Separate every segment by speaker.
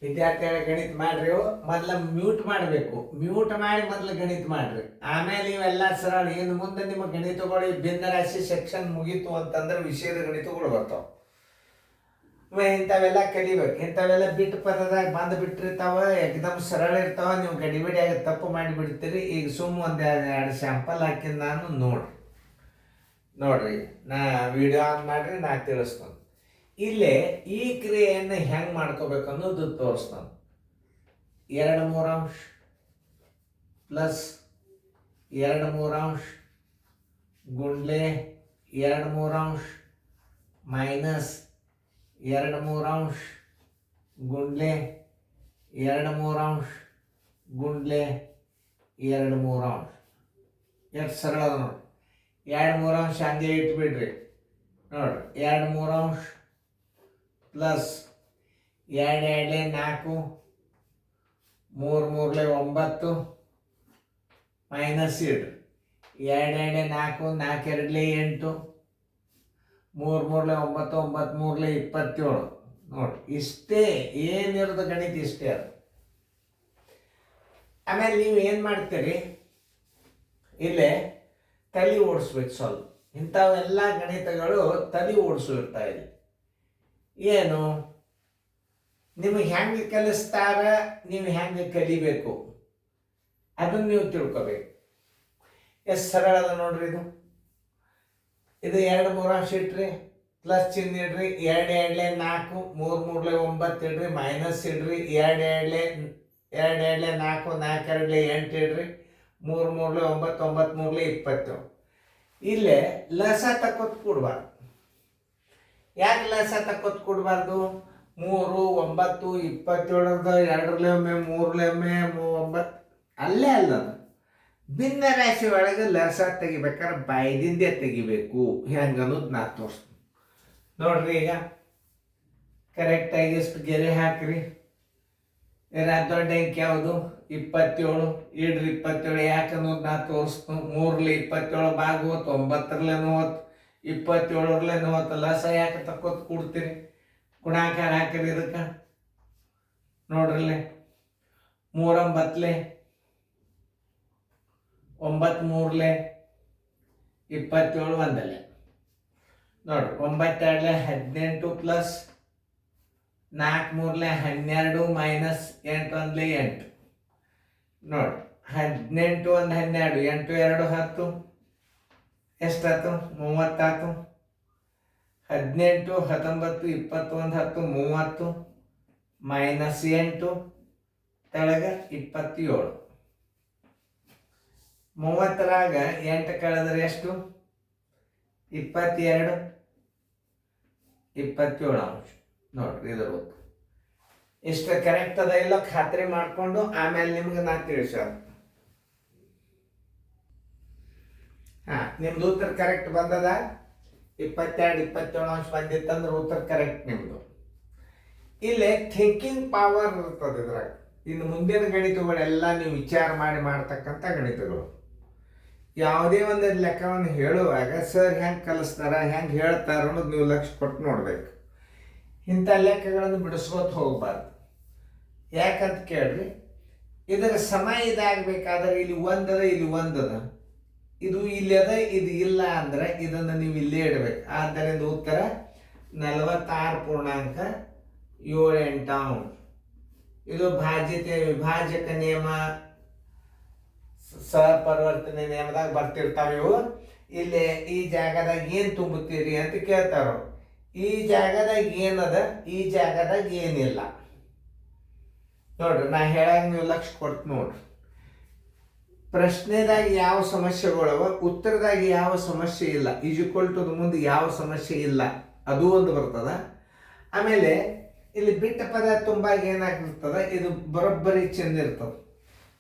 Speaker 1: ವಿದ್ಯಾರ್ಥಿಗಳ ಗಣಿತ ಮಾಡ್ರಿ. ಮೊದಲ ಮ್ಯೂಟ್ ಮಾಡಬೇಕು. ಮ್ಯೂಟ್ ಮಾಡಿ ಮೊದಲು ಗಣಿತ ಮಾಡ್ರಿ. ಆಮೇಲೆ ಇವೆಲ್ಲ ಸರಳ. ಇನ್ನು ಮುಂದೆ ನಿಮ್ಮ ಗಣಿತಗಳು ಭಿನ್ನರಾಶಿ ಸೆಕ್ಷನ್ ಮುಗೀತು ಅಂತಂದ್ರೆ ವಿಷಯದ ಗಣಿತಗಳು ಬರ್ತಾವ. ಇಂಥವೆಲ್ಲ ಕಲಿಬೇಕು. ಇಂಥವೆಲ್ಲ ಬಿಟ್ಟು ಪದದಾಗ ಬಂದು ಬಿಟ್ಟಿರ್ತಾವ, ಎಕ್ದಮ್ ಸರಳ ಇರ್ತಾವ. ನೀವು ಗಡಿಬಿಡಿಯಾಗಿ ತಪ್ಪು ಮಾಡಿಬಿಡ್ತೀರಿ. ಈಗ ಸುಮ್ಮ ಎರಡು ಸ್ಯಾಂಪಲ್ ಹಾಕಿ ನಾನು ನೋಡ್ರಿ ನಾ ವಿಡಿಯೋ ಆನ್ ಮಾಡ್ರಿ, ನಾ ತಿಳಿಸ್ತಾನೆ. ಇಲ್ಲೇ ಈ ಕ್ರಿಯೆಯನ್ನು ಹೆಂಗೆ ಮಾಡ್ಕೋಬೇಕು ಅನ್ನೋದು ತೋರಿಸ್ತಾನೆ. 2/3 ಪ್ಲಸ್ 2/3 ಗುಂಡ್ಲೆ 2/3 ಮೈನಸ್ 2/3 ಗುಂಡ್ಲೆ 2/3 ಗುಂಡ್ಲೆ 2/3. ಎಷ್ಟು ಸರಳ ಅದ ನೋಡಿ. 2/3 ಹಂಗೆ ಇಟ್ಬಿಡ್ರಿ. ನೋಡ್ರಿ 2/3 ಪ್ಲಸ್ 2 2 4 3 3 9 ಮೈನಸ್ ಇಡ್ರಿ. 2 2 4 4 2 8 3 3 9 9 3 27. ನೋಡ್ರಿ ಇಷ್ಟೇ ಏನಿರೋದು ಗಣಿತ ಇಷ್ಟೇ ಅದು. ಆಮೇಲೆ ನೀವು ಏನು ಮಾಡ್ತೀರಿ, ಇಲ್ಲೇ ತಲೆ ಓಡಿಸ್ಬೇಕು ಸ್ವಲ್ಪ. ಇಂಥವೆಲ್ಲ ಗಣಿತಗಳು ತಲೆ ಓಡಿಸಿರ್ತಾ ಇದೆ. ಏನು ನಿಮಗೆ ಹೆಂಗೆ ಕಲಿಸ್ತಾರ, ನೀವು ಹೆಂಗೆ ಕಲಿಬೇಕು ಅದನ್ನು ನೀವು ತಿಳ್ಕೊಬೇಕು. ಎಷ್ಟು ಸರಳ ಅದ ನೋಡ್ರಿ. ಇದು 2/3 ಇಟ್ರಿ, ಪ್ಲಸ್ ಚಿಹ್ನೆ ಇಡ್ರಿ. 2 2 4 3 3 9 ಇಡ್ರಿ, ಮೈನಸ್ ಇಡ್ರಿ. 2 2 4 4 2 8 ಇಡ್ರಿ. 3 3 9 9 3 27. ಇಲ್ಲೇ ಲಸ ತಕ್ಕೊತ್ ಕೊಡ್ಬಾರ್ದು. ಯಾಕೆ ಲಸ ತಕ್ಕೊತ್ ಕೊಡಬಾರ್ದು? 3 9 27 2 3 9 ಅಲ್ಲೇ ಅಲ್ಲ. ಭಿನ್ನ ರಾಶಿ ಒಳಗೆ ಲಸ ತೆಗಿಬೇಕಾದ್ರೆ ಬಾಯ್ದಿಂದೇ ತೆಗಿಬೇಕು. ಹೆಂಗೆ ಅನ್ನೋದು ನಾ ತೋರಿಸ್ತೀನಿ ನೋಡ್ರಿ. ಈಗ ಕರೆಕ್ಟಾಗಿ ಎಷ್ಟು ಗೆರೆ ಹಾಕ್ರಿ. ದೊಡ್ಡ ಅಂಕೆ ಯಾವುದು? 27 ಇಡ್ರಿ. 27 ಯಾಕೆ ಅನ್ನೋದು ನಾ ತೋರಿಸ್ತೀನಿ. 3 27 ಭಾಗ 9 27 ಲಸ ಯಾಕೆ ತಕ್ಕೋತ್ ಕೊಡ್ತೀರಿ? ಗುಣಾಕಾರ ಹಾಕಿರಿ. ಇದಕ್ಕೆ ನೋಡ್ರಲ್ಲೇ 3 9 9 3 27 ಒಂದಲ್ಲೇ ನೋಡ್ರಿ. 9 2 18 ಪ್ಲಸ್ 4 3 12 ಮೈನಸ್ 8 1 8. ನೋಡ್ರಿ 18 1 12 8 2 10 ಎಷ್ಟಾಯ್ತು? 30 ಆಯ್ತು. 18 19 21 10 30 ಮೈನಸ್ 8 ತೆಳಗೆ 27. 30ರಾಗ 8 ಕಳೆದ್ರೆ ಎಷ್ಟು? 22 27 ನೋಡ್ರಿ. ಇದ್ರ ಗೊತ್ತು ಇಷ್ಟು ಕರೆಕ್ಟ್ ಅದ ಇಲ್ಲ ಖಾತ್ರಿ ಮಾಡಿಕೊಂಡು ಆಮೇಲೆ ನಿಮ್ಗೆ ನಾ ತಿಳಿಸೋದು. ನಿಮ್ದು ಉತ್ತರ ಕರೆಕ್ಟ್ ಬಂದದ. 22 27 ಬಂದಿತ್ತಂದ್ರೆ ಉತ್ತರ ಕರೆಕ್ಟ್ ನಿಮ್ದು. ಇಲ್ಲೇ ಥಿಂಕಿಂಗ್ ಪವರ್ ಇರ್ತದೆ ಇದ್ರಾಗ. ಇನ್ನು ಮುಂದಿನ ಗಣಿತಗಳೆಲ್ಲ ನೀವು ವಿಚಾರ ಮಾಡಿ ಮಾಡ್ತಕ್ಕಂಥ ಗಣಿತಗಳು. ಯಾವುದೇ ಒಂದು ಲೆಕ್ಕವನ್ನು ಹೇಳುವಾಗ ಸರ್ ಹೆಂಗೆ ಕಲಿಸ್ತಾರ, ಹೆಂಗೆ ಹೇಳ್ತಾರ ಅನ್ನೋದು ನೀವು ಲಕ್ಷ್ಯ ಕೊಟ್ಟು ನೋಡ್ಬೇಕು. ಇಂಥ ಲೆಕ್ಕಗಳನ್ನು ಬಿಡಿಸ್ಕೋತ ಹೋಗ್ಬಾರ್ದು. ಯಾಕಂತ ಕೇಳ್ರಿ, ಇದರ ಸಮಯ ಇದಾಗಬೇಕಾದ್ರೆ ಇಲ್ಲಿ ಒಂದದ ಇಲ್ಲಿ ಒಂದದ, ಇದು ಇಲ್ಲಿ ಅದ ಇದು ಇಲ್ಲ ಅಂದ್ರೆ ಇದನ್ನು ನೀವು ಇಲ್ಲೇ ಇಡಬೇಕು. ಆದ್ದರಿಂದ ಉತ್ತರ 46.78. ಇದು ವಿಭಾಜಕ ನಿಯಮ ಸಹಪರಿವರ್ತನೆ ನಿಯಮದಾಗ ಬರ್ತಿರ್ತಾವೆ ಇವು. ಇಲ್ಲಿ ಈ ಜಾಗದಾಗ ಏನು ತುಂಬುತ್ತೀರಿ ಅಂತ ಕೇಳ್ತಾರ. ಈ ಜಾಗದಾಗ ಏನದ, ಈ ಜಾಗದಾಗ ಏನಿಲ್ಲ ನೋಡ್ರಿ. ನಾ ಹೇಳಾಗ ನೀವು ಲಕ್ಷ್ಯ ಕೊಡ್ತು ನೋಡ್ರಿ. ಪ್ರಶ್ನೆದಾಗ ಯಾವ ಸಮಸ್ಯೆಗಳವ, ಉತ್ತರದಾಗ ಯಾವ ಸಮಸ್ಯೆ ಇಲ್ಲ, ಈಜ್ವಲ್ ಟು ಮುಂದೆ ಯಾವ ಸಮಸ್ಯೆ ಇಲ್ಲ, ಅದು ಒಂದು ಬರ್ತದ. ಆಮೇಲೆ ಇಲ್ಲಿ ಬಿಟ್ಟ ಪದ ತುಂಬಾಗ ಏನಾಗಿರ್ತದ, ಇದು ಬರೋಬ್ಬರಿ ಚೆಂದ ಇರ್ತದೆ.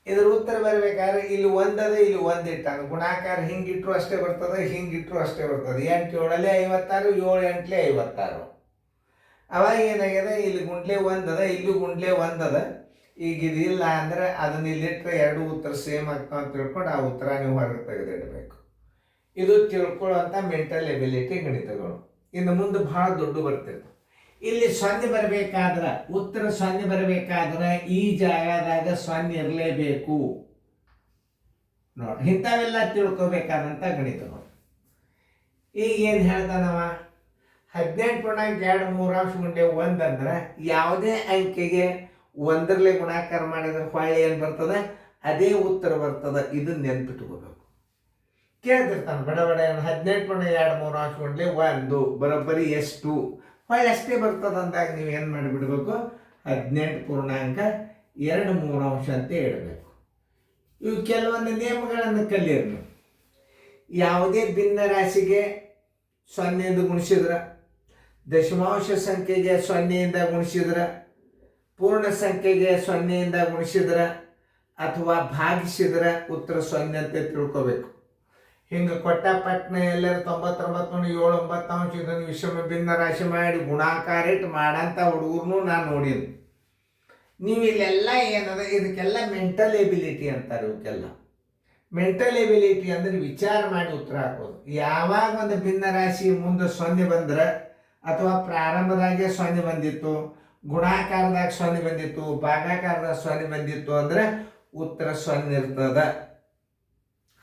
Speaker 1: ಇದ್ರ ಉತ್ತರ ಬರಬೇಕಾದ್ರೆ ಇಲ್ಲಿ ಒಂದದ ಇಲ್ಲಿ ಒಂದಿಟ್ಟಾಗ ಗುಣಾಕಾರ ಹಿಂಗಿಟ್ರು ಅಷ್ಟೇ ಬರ್ತದೆ, ಹಿಂಗಿಟ್ರು ಅಷ್ಟೇ ಬರ್ತದೆ. 8 7 56 7 8 56. ಅವಾಗ ಏನಾಗ್ಯದ, ಇಲ್ಲಿ ಗುಂಡ್ಲೆ ಒಂದದ ಇಲ್ಲಿ ಗುಂಡ್ಲೆ ಒಂದದ. ಈಗ ಇದು ಇಲ್ಲ ಅಂದ್ರೆ ಅದನ್ನ ಇಲ್ಲಿಟ್ರೆ ಎರಡು ಉತ್ತರ ಸೇಮ್ ಆಗ್ತಾವ ಅಂತ ತಿಳ್ಕೊಂಡು ಆ ಉತ್ತರ ನೀವು ಹೊರಗೆ ತೆಗೆದಿಡಬೇಕು. ಇದು ತಿಳ್ಕೊಳ್ಳುವಂಥ ಮೆಂಟಲ್ ಎಬಿಲಿಟಿ ಗಣಿತಗಳು. ಇನ್ನು ಮುಂದೆ ಭಾಳ ದೊಡ್ಡ ಬರ್ತಿರ್ತವೆ. ಇಲ್ಲಿ ಸೊನ್ನೆ ಬರಬೇಕಾದ್ರೆ ಉತ್ತರ ಸೊನ್ನೆ ಬರಬೇಕಾದ್ರೆ ಈ ಜಾಗದಾಗ ಸೊನ್ನೆ ಇರಲೇಬೇಕು ನೋಡಿ. ಇಂಥವೆಲ್ಲ ತಿಳ್ಕೊಬೇಕಾದಂಥ ಗಣಿತ ನೋಡಿ. ಈಗ ಏನು ಹೇಳ್ತಾನವ 18.2 1 ಅಂದ್ರೆ ಯಾವುದೇ ಅಂಕೆಗೆ ಒಂದರಲ್ಲೇ ಗುಣಾಕಾರ ಮಾಡಿದ್ರೆ ಹೊಳ್ಳಿ ಏನು ಬರ್ತದೆ ಅದೇ ಉತ್ತರ ಬರ್ತದೆ. ಇದನ್ನ ನೆನ್ಪಿಟ್ಕೋಬೇಕು. ಕೇಳ್ತಿರ್ತಾನೆ ಬಡ 18.2 1 ಬರೋಬ್ಬರಿ ಎಷ್ಟು ಹೊಳ್ಳಿ ಅಷ್ಟೇ ಬರ್ತದೆ ಅಂದಾಗ ನೀವು ಏನು ಮಾಡಿಬಿಡ್ಬೇಕು 18.23 ಅಂತ ಇಡಬೇಕು. ಇವು ಕೆಲವೊಂದು ನಿಯಮಗಳನ್ನು ಕಲಿಯಿರಿ. ಯಾವುದೇ ಭಿನ್ನ ರಾಶಿಗೆ 0 ಗುಣಿಸಿದ್ರೆ, ದಶಮಾಂಶ ಸಂಖ್ಯೆಗೆ 0 ಗುಣಿಸಿದ್ರೆ, ಪೂರ್ಣ ಸಂಖ್ಯೆಗೆ 0 ಗುಣಿಸಿದ್ರೆ ಅಥವಾ ಭಾಗಿಸಿದ್ರೆ ಉತ್ತರ 0 ಅಂತ ತಿಳ್ಕೋಬೇಕು. ಹಿಂಗೆ ಕೊಟ್ಟ ಪಟ್ನ ಎಲ್ಲರೂ 99.7 ಇದನ್ನು ವಿಷಮ ಭಿನ್ನ ರಾಶಿ ಮಾಡಿ ಗುಣಾಕಾರ ಇಟ್ಟು ಮಾಡಂತ ಹುಡುಗರ್ನು ನಾನು ನೋಡೀನಿ. ನೀವು ಇಲ್ಲೆಲ್ಲ ಏನದ ಇದಕ್ಕೆಲ್ಲ ಮೆಂಟಲ್ ಎಬಿಲಿಟಿ ಅಂತಾರೆ. ಇವಕ್ಕೆಲ್ಲ ಮೆಂಟಲ್ ಎಬಿಲಿಟಿ ಅಂದ್ರೆ ವಿಚಾರ ಮಾಡಿ ಉತ್ತರ ಹಾಕೋದು. ಯಾವಾಗ ಒಂದು ಭಿನ್ನ ರಾಶಿ ಮುಂದೆ 0 ಬಂದ್ರೆ ಅಥವಾ ಪ್ರಾರಂಭದಾಗೆ 0 ಬಂದಿತ್ತು, ಗುಣಾಕಾರದಾಗ 0 ಬಂದಿತ್ತು, ಭಾಗಾಕಾರದಾಗ 0 ಬಂದಿತ್ತು ಅಂದ್ರೆ ಉತ್ತರ 0 ಇರ್ತದ.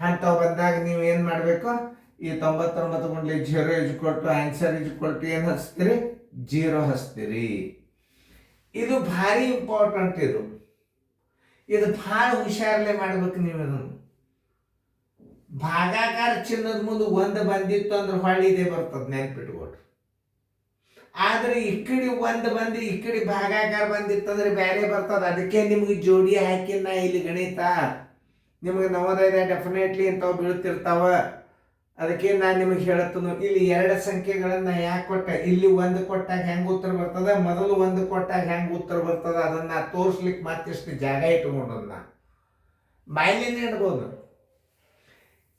Speaker 1: ಅಂಥವು ಬಂದಾಗ ನೀವು ಏನು ಮಾಡಬೇಕು, ಈ 99 ಆನ್ಸರ್ ಏನು ಹಚ್ತೀರಿ 0 ಹಚ್ತೀರಿ. ಇದು ಭಾರಿ ಇಂಪಾರ್ಟೆಂಟ್. ಇದು ಭಾಳ ಹುಷಾರಲ್ಲೇ ಮಾಡ್ಬೇಕು ನೀವು. ಇದನ್ನು ಭಾಗಾಕಾರ ಚಿನ್ನದ ಮುಂದೆ 1 ಬಂದಿತ್ತು ಅಂದ್ರೆ ಹೊಳ್ಳಿ ಇದೇ ಬರ್ತದೆ, ನೆನ್ಪಿಟ್ಕೊಡ್ರಿ. ಆದ್ರೆ ಈ ಕಡೆ 1 ಬಂದು ಈ ಕಡೆ ಭಾಗಾಕಾರ ಬಂದಿತ್ತಂದ್ರೆ ಬೇರೆ ಬರ್ತದೆ. ಅದಕ್ಕೆ ನಿಮ್ಗೆ ಜೋಡಿ ಹಾಕಿ ನಾ ಇಲ್ಲಿ ಗಣಿತ ನಿಮಗೆ ನವೋದಯ ಡೆಫಿನೆಟ್ಲಿ ಇಂಥವು ಬೀಳ್ತಿರ್ತಾವ. ಅದಕ್ಕೆ ನಾನು ನಿಮಗೆ ಹೇಳತ್ತನು, ಇಲ್ಲಿ 2 ಸಂಖ್ಯೆಗಳನ್ನ ಯಾಕೆ ಕೊಟ್ಟ, ಇಲ್ಲಿ 1 ಕೊಟ್ಟಾಗ ಹೆಂಗೆ ಉತ್ತರ ಬರ್ತದ, ಮೊದಲು 1 ಕೊಟ್ಟಾಗ ಹೆಂಗೆ ಉತ್ತರ ಬರ್ತದ ಅದನ್ನ ತೋರಿಸ್ಲಿಕ್ಕೆ ಮತ್ತಿಷ್ಟು ಜಾಗ ಇಟ್ಕೊಂಡನ್ನ ಬಾಯ್ಲಿನ ಇಡ್ಬೋದು.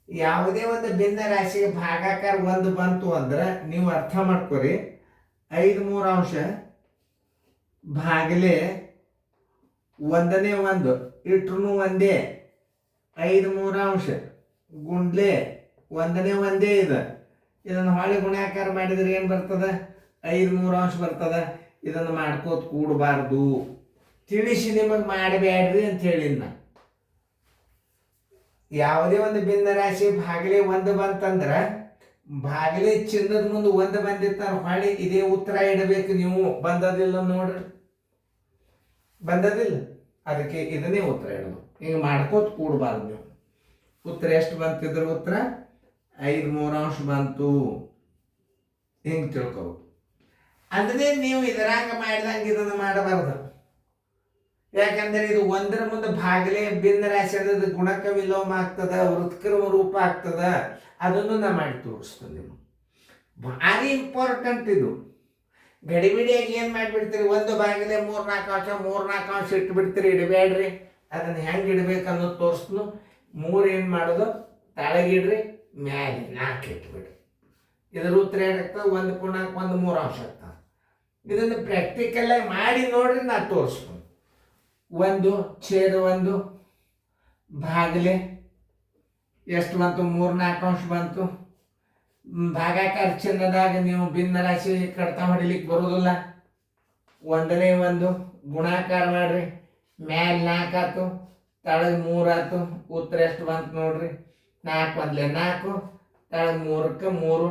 Speaker 1: ಯಾವುದೇ ಒಂದು ಭಿನ್ನ ರಾಶಿಗೆ ಭಾಗಾಕಾರ 1 ಬಂತು ಅಂದ್ರೆ ನೀವು ಅರ್ಥ ಮಾಡ್ಕೊರಿ, 5/3 ಭಾಗಲೆ 1ನೇ 1 ಇಟ್ರು ಒಂದೇ, 5/3 ಗುಂಡ್ಲೆ 1ನೇ 1 ಇದೆ. ಇದನ್ನು ಹೊಳೆ ಗುಣಾಕಾರ ಮಾಡಿದ್ರೆ ಏನು ಬರ್ತದೆ 5/3 ಬರ್ತದೆ. ಇದನ್ನು ಮಾಡ್ಕೋತ ಕೂಡಬಾರ್ದು, ತಿಳಿಸಿ ನಿಮಗೆ ಮಾಡಬೇಡ್ರಿ ಅಂತ ಹೇಳಿನ. ಯಾವುದೇ ಒಂದು ಭಿನ್ನ ರಾಶಿ ಭಾಗಲೆ 1 ಬಂತಂದ್ರೆ ಭಾಗಲೆ ಚಿನ್ನದ ಮುಂದೆ 1 ಬಂದಿರ್ತಾರೆ ಹೊಳೆ ಇದೇ ಉತ್ತರ ಇಡಬೇಕು ನೀವು. ಬಂದದಿಲ್ಲ ನೋಡ್ರಿ, ಬಂದದಿಲ್ಲ, ಅದಕ್ಕೆ ಇದನ್ನೇ ಉತ್ತರ ಇಡಬೇಕು. ಈಗ ಮಾಡ್ಕೋತ ಕೂಡಬಾರ್ದು ನೀವು. ಉತ್ತರ ಎಷ್ಟು ಬಂತಿದ್ರೆ ಉತ್ತರ 5/3 ಬಂತು, ಹಿಂಗೆ ತಿಳ್ಕೊಬೇಕು. ಅಂದ್ರೆ ನೀವು ಇದರಾಗ ಮಾಡಿದಂಗೆ ಇದನ್ನು ಮಾಡಬಾರ್ದು. ಯಾಕಂದ್ರೆ ಇದು 1ರ ಮುಂದೆ ಭಾಗಲೆ ಭಿನ್ನ ರಾಶಿ ಅದ, ಗುಣಕ ವಿಲೋಮ ಆಗ್ತದ, ವೃತ್ಕರ್ಮ ರೂಪ ಆಗ್ತದ. ಅದನ್ನು ನಾ ಮಾಡಿ ತೋರಿಸ್ತೇನೆ. ನೀವು ಭಾರಿ ಇಂಪಾರ್ಟೆಂಟ್ ಇದು. ಗಡಿಬಿಡಿಯಾಗಿ ಏನು ಮಾಡಿಬಿಡ್ತೀರಿ, 1 ಭಾಗಲೆ 3-4 ಅಂಶ ಇಟ್ಬಿಡ್ತೀರಿ. ಇಡಬೇಡ್ರಿ. ಅದನ್ನು ಹೆಂಗೆ ಇಡ್ಬೇಕು ಅನ್ನೋದು ತೋರಿಸ್ತು. 3 ಏನು ಮಾಡೋದು, ತಳಗಿಡ್ರಿ, ಮ್ಯಾಲೆ 4 ಇಟ್ಬಿಡ್ರಿ. ಇದರ ಉತ್ತರ ಏನಾಗ್ತದೆ 1/1 3 ಆಗ್ತದೆ. ಇದನ್ನು ಪ್ರಾಕ್ಟಿಕಲ್ ಆಗಿ ಮಾಡಿ ನೋಡ್ರಿ, ನಾ ತೋರಿಸ್ತೀನಿ. 1/1 ಭಾಗಲೆ ಎಷ್ಟು ಬಂತು, 3-4 ಬಂತು. ಭಾಗಾಕಾರ ಚಿನ್ನದಾಗ ನೀವು ಭಿನ್ನ ರಾಶಿ ಕಡ್ತಾ ಹೊಡಿಲಿಕ್ಕೆ ಬರೋದಿಲ್ಲ. 1ನೇ 1 ಗುಣಾಕಾರ ಮಾಡ್ರಿ, ಮ್ಯಾಲೆ 4 ಆಯ್ತು, ತಳಗ 3 ಆಯ್ತು. ಉತ್ತರ ಎಷ್ಟು ಬಂತು ನೋಡ್ರಿ, 4 1 4, ತಳಗ 3ಕ್ಕೆ 3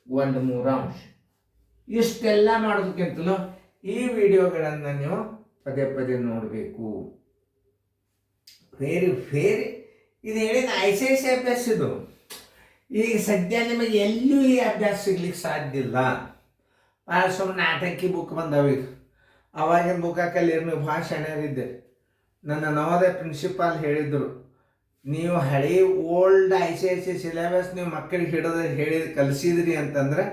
Speaker 1: 1/1 ಇಷ್ಟೆಲ್ಲ ಮಾಡೋದಕ್ಕಿಂತಲೂ ಈ ವಿಡಿಯೋಗಳನ್ನು ನೀವು ಪದೇ ಪದೇ ನೋಡಬೇಕು. ವೆರಿ ಇದು ಹೇಳಿದ ICIC ಅಭ್ಯಾಸ. ಇದು ಈಗ ಸದ್ಯ ನಿಮಗೆ ಎಲ್ಲೂ ಈ ಅಭ್ಯಾಸ ಸಿಗ್ಲಿಕ್ಕೆ ಸಾಧ್ಯ ಇಲ್ಲ. ಸುಮ್ಮನೆ ನಾಟಕಿ ಬುಕ್ ಬಂದವ. ಈಗ ಅವಾಗಿನ ಬುಕ್ ಕಲಿಯರ್ ನೀವು ಭಾಳ ಶಾಣ್ಯರಿದ್ದೆ. ನನ್ನ ನವೋದಯ ಪ್ರಿನ್ಸಿಪಾಲ್ ಹೇಳಿದರು, ನೀವು ಹಳೆ ಓಲ್ಡ್ ICIC ಸಿಲೆಬಸ್ ನೀವು ಮಕ್ಕಳಿಗೆ ಕಲಿಸಿದ್ರಿ ಅಂತಂದ್ರೆ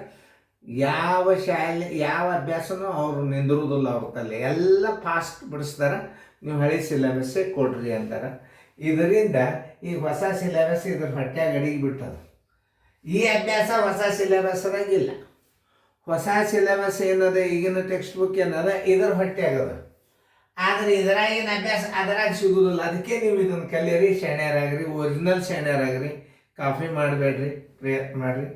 Speaker 1: ಯಾವ ಶಾಲೆ ಯಾವ ಅಭ್ಯಾಸನೂ ಅವರು ನಿಂದಿರುವುದಿಲ್ಲ. ಅವ್ರ ತಲೆ ಎಲ್ಲ ಫಾಸ್ಟ್ ಬಿಡಿಸ್ತಾರೆ. ನೀವು ಹಳೆ ಸಿಲೆಬಸ್ಸೇ ಕೊಡ್ರಿ ಅಂತಾರೆ. ಇದರಿಂದ ಈಗ ಹೊಸ ಸಿಲೆಬಸ್ ಇದ್ರ ಹೊಟ್ಟೆಯಾಗ ಅಡಿಗೆ ಬಿಟ್ಟದ. ಈ ಅಭ್ಯಾಸ ಹೊಸ ಸಿಲೆಬಸ್ದಾಗಿಲ್ಲ. ಹೊಸ ಸಿಲೆಬಸ್ ಏನದ, ಈಗಿನ ಟೆಕ್ಸ್ಟ್ ಬುಕ್ ಏನದ, ಇದರ ಹೊಟ್ಟೆ ಆಗದ. ಆದರೆ ಇದರಾಗಿನ ಅಭ್ಯಾಸ ಅದರಾಗ ಸಿಗುವುದಿಲ್ಲ. ಅದಕ್ಕೆ ನೀವು ಇದನ್ನು ಕಲಿಯಿರಿ, ಶಾಣ್ಯರಾಗ್ರಿ, ಒರಿಜಿನಲ್ ಶಾಣ್ಯರಾಗ್ರಿ. ಕಾಫಿ ಮಾಡಬೇಡ್ರಿ, ಪ್ರಯತ್ನ ಮಾಡಿರಿ.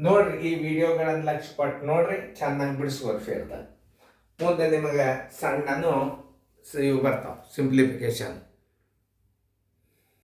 Speaker 1: ನೋಡ್ರಿ, ಈ ವಿಡಿಯೋಗಳನ್ನು ಲಕ್ಷ ಕೊಟ್ಟು ನೋಡ್ರಿ, ಚೆನ್ನಾಗಿ ಬಿಡಿಸ್ಕೋರಿ ಫೇರ್ದಾಗ. ಮುಂದೆ ನಿಮಗೆ ಸಣ್ಣನು ಇವು ಬರ್ತಾವೆ ಸಿಂಪ್ಲಿಫಿಕೇಶನ್.